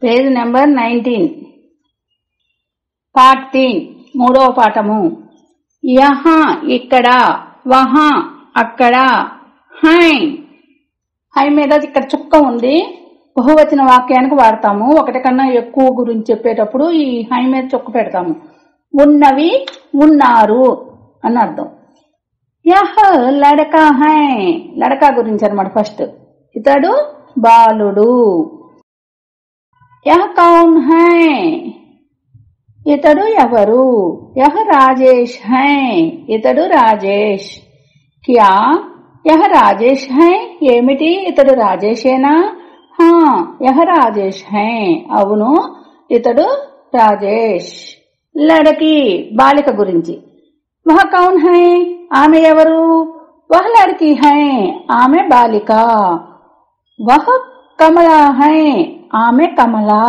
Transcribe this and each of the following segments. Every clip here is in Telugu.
పేజ్ నెంబర్ 19 పార్ట్ 3 మూడవ పాఠము. యహా ఇక్కడ, వహా అక్కడ, హై హై మీద ఇక్కడ చుక్క ఉంది. బహువచన వాక్యానికి వాడతాము. ఒకటి కన్నా ఎక్కువ గురించి చెప్పేటప్పుడు ఈ హై మీద చుక్క పెడతాము. ఉన్నవి, ఉన్నారు అని అర్థం. యహ లడకా హై, లడకా గురించి అనమాట. ఫస్ట్ ఇతడు బాలుడు. యహ కౌన్ హై, ఇతడు ఎవరు. యహ రాజేష్ హై, ఇతడు రాజేష్. క్యా యహ రాజేష్ హై, ఏమిటి ఇతడు రాజేషేనా. హా యహ రాజేష్ హై, అవును ఇతడు రాజేష్. లడకి బాలిక గురించి. వహ కౌన్ హై, ఆమె ఎవరు. వహ లడకి హై, ఆమె బాలిక. వహ కమలా హై, ఆమె కమలా.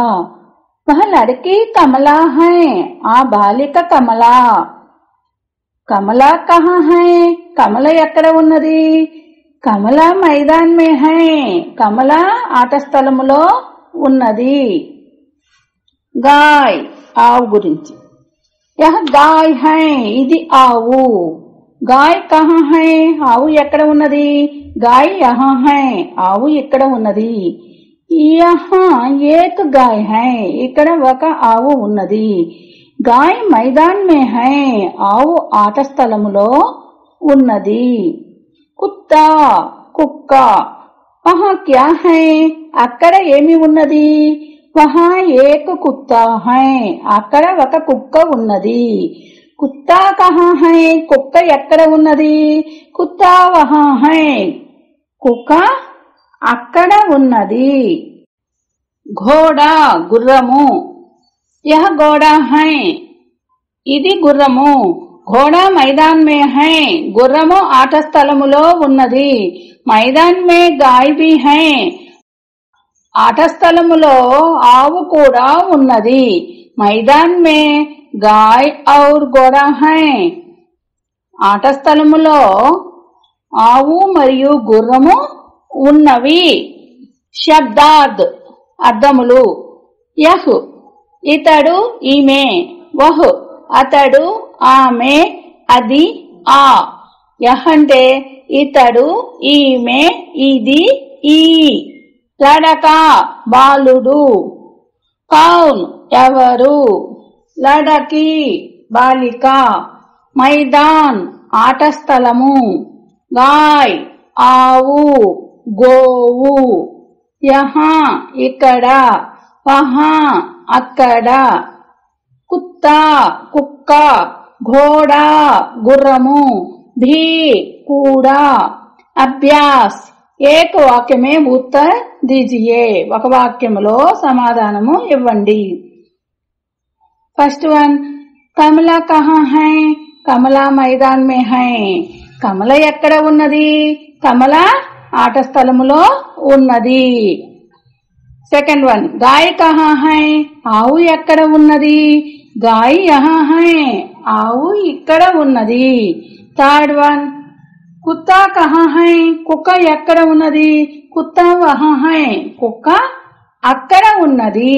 వహ లడకి కమలా హై, ఆ బాలిక కమలా. కమలా కహా హై, కమల ఎక్కడ ఉన్నది. కమలా మైదాన్ మే హై, కమల ఆట స్థలములో ఉన్నది. గాయ్ ఆవు గురించి. యహ గాయ్ హై, ఇది ఆవు. గాయ్ కహా హై, ఆవు ఎక్కడ ఉన్నది. గాయ్ యహా హై, ఆవు ఇక్కడ ఉన్నది. యహా ఏక్ గాయ్ హై, ఇక్కడ ఒక ఆవు ఉన్నది. గాయ్ మైదాన్ మే హై, ఆవు ఆట స్థలములో ఉన్నది. కుత్తా కుక్క. వహా క్యా హై, అక్కడ ఏమి ఉన్నది. వహా ఏక్ కుత్తా హై, అక్కడ ఒక కుక్క ఉన్నది. కుత్తా కహా హై, కుక్క ఎక్కడ ఉన్నది. కుత్తా వహా హై, కుక్క అక్కడ ఉన్నది. ఘోడా గుర్రము. యహ ఘోడా హై, ఇది గుర్రము. ఘోడా మైదాన్ మే హై, గుర్రము ఆట స్థలములో ఉన్నది. మైదాన్ మే గాయ్ భీ హై, ఆట స్థలములో ఆవు కూడా ఉన్నది. మైదాన్ మే గాయ్ ఔర్ ఘోడా హై, ఆట స్థలములో ఆవు మరియు గుర్రము ఉన్నవి. శబ్దార్థ్ అర్థములు. యహ్ ఇతడు ఈమె. వహ్ అతడు ఆమె అది ఆ. యహ్ అంటే ఇతడు, ఈమె ఇది ఈ. లడకా బాలుడు. కౌన్ ఎవరు. లడకి బాలిక. మైదాన్ ఆట స్థలము. గాయ్ ఆవు గోవు. యహా ఇక్కడ, వహా అక్కడ. కుత్తా కుక్క. ఘోడా గుర్రము. भी కూడా. అభ్యాస్ ఏక వాక్యమే ఉత్తర్ దీజియే, ఒక వాక్యములో సమాధానము ఇవ్వండి. ఫస్ట్ వన్, కమలా కహా హై, కమలా మైదాన్ మే హై, కమల ఎక్కడ ఉన్నది. కమల ఆట స్థలములో ఉన్నది. సెకండ్ వన్, గాయ్ కహా హై, ఆవు ఎక్కడ ఉన్నది. గాయ్ యహా హై, ఆవు ఇక్కడ ఉన్నది. థర్డ్ వన్, కుత్తా కహా హై, కుక్క ఎక్కడ ఉన్నది. కుత్తా వహా హై, కుక్క అక్కడ ఉన్నది.